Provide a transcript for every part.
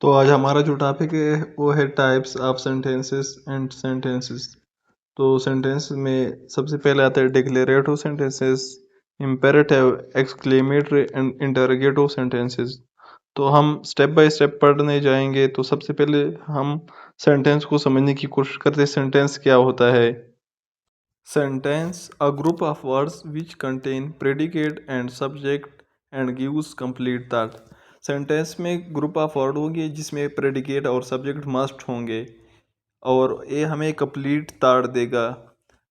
तो आज हमारा जो टॉपिक है वो है types of sentences and sentences. तो सेंटेंस में सबसे पहले आता है declarative sentences, imperative, exclamatory and interrogative sentences. तो हम स्टेप बाय स्टेप पढ़ने जाएंगे। तो सबसे पहले हम सेंटेंस को समझने की कोशिश करते हैं। सेंटेंस क्या होता है? Sentence a group of words which contain predicate and subject and gives complete thought. Sentence में ग्रुप ऑफ वर्ड होंगे जिसमें प्रेडिकेट और सब्जेक्ट मस्ट होंगे और ये हमें कंप्लीट थॉट देगा।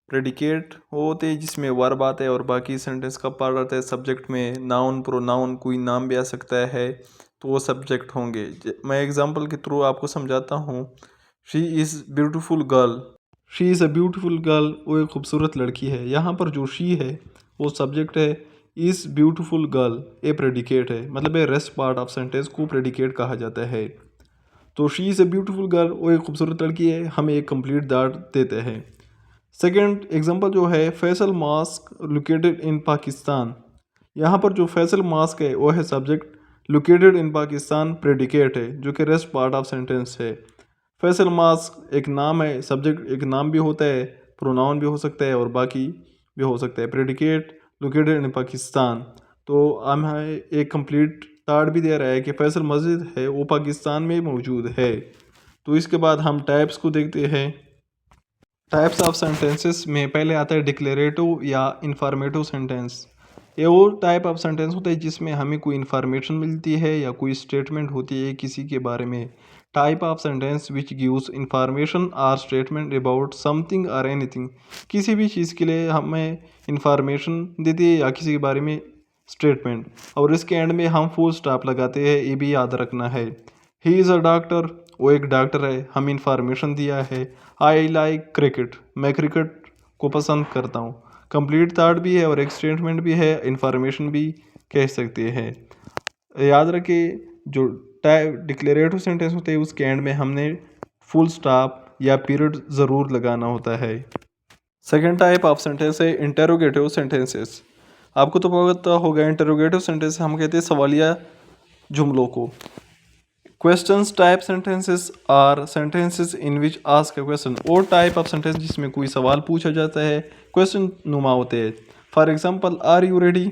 प्रेडिकेट वो होते हैं जिसमें वर्ब आता है और बाकी सेंटेंस का पार्ट आता है। सब्जेक्ट में नाउन, प्रोनाउन, कोई नाम भी आ सकता है, तो वो सब्जेक्ट होंगे। मैं एग्जांपल के थ्रू आपको समझाता हूँ। She is beautiful girl. She is a beautiful girl, वो एक खूबसूरत लड़की है। यहाँ पर जो शी है वो सब्जेक्ट है, इज़ ब्यूटीफुल गर्ल ये प्रेडिकेट है, मतलब ये रेस्ट पार्ट ऑफ सेंटेंस को प्रेडिकेट कहा जाता है। तो she is a beautiful girl, वो एक खूबसूरत लड़की है, हमें एक कंप्लीट दाट देते हैं। सेकेंड एग्जांपल जो है, Faisal mosque located in Pakistan. यहाँ पर जो फैसल मॉस्क है वो है subject, located in Pakistan predicate है जो कि रेस्ट पार्ट ऑफ सेंटेंस है। फैसल मास्क एक नाम है, सब्जेक्ट एक नाम भी होता है, प्रोनाउन भी हो सकता है और बाकी भी हो सकता है। प्रेडिकेट लोकेटेड इन पाकिस्तान, तो हमें एक कंप्लीट ताड़ भी दे रहा है कि फैसल मस्जिद है वो पाकिस्तान में मौजूद है। तो इसके बाद हम टाइप्स को देखते हैं। टाइप्स ऑफ सेंटेंसेस में पहले आता है डिक्लेरेटिव या इंफॉर्मेटिव सेंटेंस। ये वो टाइप ऑफ सेंटेंस होता है जिसमें हमें कोई इन्फॉर्मेशन मिलती है या कोई स्टेटमेंट होती है किसी के बारे में। Type of sentence which gives information or statement about something और एनीथिंग। किसी भी चीज़ के लिए हमें इंफॉर्मेशन देती है या किसी के बारे में स्टेटमेंट, और इसके एंड में हम फुल स्टॉप लगाते हैं, ये भी याद रखना है। ही इज़ अ डॉक्टर, वो एक डॉक्टर है, हम इंफॉर्मेशन दिया है। आई लाइक क्रिकेट, मैं क्रिकेट को पसंद करता हूँ। कंप्लीट थॉट भी है और एक स्टेटमेंट भी है, इंफॉर्मेशन भी कह सकते हैं। याद रखिए, जो टाइप डिक्लेरेटिव सेंटेंस होते हैं उसके एंड में हमने फुल स्टॉप या पीरियड ज़रूर लगाना होता है। सेकेंड टाइप ऑफ सेंटेंस है इंटेरोगेटिव सेंटेंसेस। आपको तो पता होगा, इंटेरोगेटिव सेंटेंस हम कहते हैं सवालिया जुमलों को। Questions type sentences are sentences in which ask a question. और टाइप ऑफ सेंटेंस जिसमें कोई सवाल पूछा जाता है, क्वेश्चन नुमा होते हैं। For example, are you ready,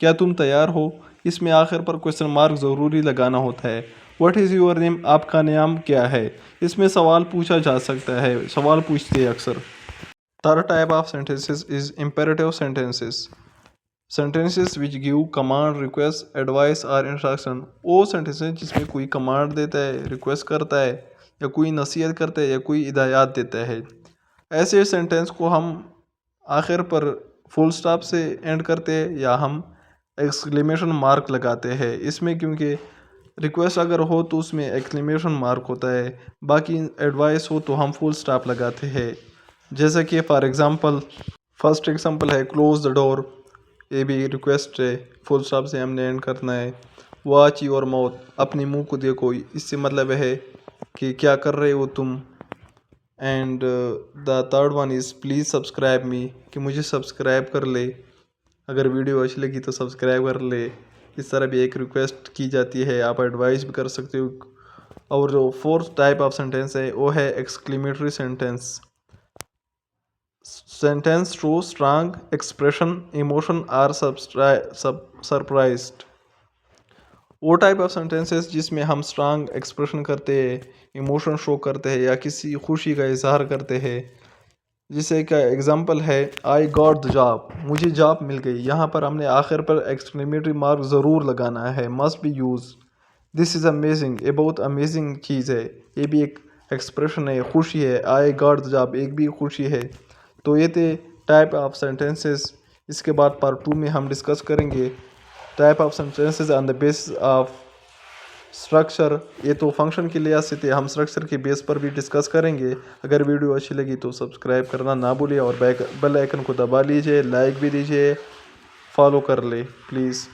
क्या तुम तैयार हो। इसमें आखिर पर क्वेश्चन मार्क ज़रूरी लगाना होता है। व्हाट इज़ योर नेम, आपका नाम क्या है। इसमें सवाल पूछा जा सकता है, सवाल पूछते हैं अक्सर। Third type of sentences is imperative sentences. Sentences which give command, request, advice और इंस्ट्रक्शन। वो सेंटेंसेस जिसमें कोई कमांड देता है, रिक्वेस्ट करता है, या कोई नसीहत करता है, या कोई हिदायत देता है। ऐसे सेंटेंस को हम आखिर पर फुल स्टॉप से एंड करते हैं या हम एक्सक्लेमेशन मार्क लगाते हैं इसमें, क्योंकि रिक्वेस्ट अगर हो तो उसमें एक्सक्लेमेशन मार्क होता है, बाकी एडवाइस हो तो हम फुल स्टॉप लगाते हैं। जैसे कि फॉर एग्ज़ाम्पल, फर्स्ट एग्जांपल है क्लोज द डोर, ये भी रिक्वेस्ट है, फुल स्टॉप से हमने एंड करना है। वॉच योर माउथ, अपने मुंह को देखो, इससे मतलब है कि क्या कर रहे हो तुम। And the third one is please subscribe मी, कि मुझे सब्सक्राइब कर ले, अगर वीडियो अच्छी लगी तो सब्सक्राइब कर ले। इस तरह भी एक रिक्वेस्ट की जाती है, आप एडवाइस भी कर सकते हो। और जो फोर्थ टाइप ऑफ सेंटेंस है वो है exclamatory sentence. Sentence show strong expression, emotion or surprised. वो टाइप ऑफ सेंटेंसेस जिसमें हम स्ट्रांग एक्सप्रेशन करते हैं, इमोशन शो करते हैं या किसी खुशी का इजहार करते हैं। जिसे का एग्जांपल है, आई गॉट द जॉब, मुझे जॉब मिल गई। यहाँ पर हमने आखिर पर एक्सक्लेमेटरी मार्क ज़रूर लगाना है, must be use. This is amazing, ये बहुत अमेजिंग चीज़ है, ये भी एक एक्सप्रेशन है, खुशी है। आई गॉट द जॉब एक भी खुशी है। तो ये थे टाइप ऑफ सेंटेंसेस। इसके बाद पार्ट 2 में हम डिस्कस करेंगे type of sentences on the basis of structure. ये तो फंक्शन के लिहाज से थे, हम स्ट्रक्चर के बेस पर भी डिस्कस करेंगे। अगर वीडियो अच्छी लगी तो सब्सक्राइब करना ना भूलिए और बेल आइकन को दबा लीजिए, लाइक भी दीजिए, फॉलो कर ले प्लीज़।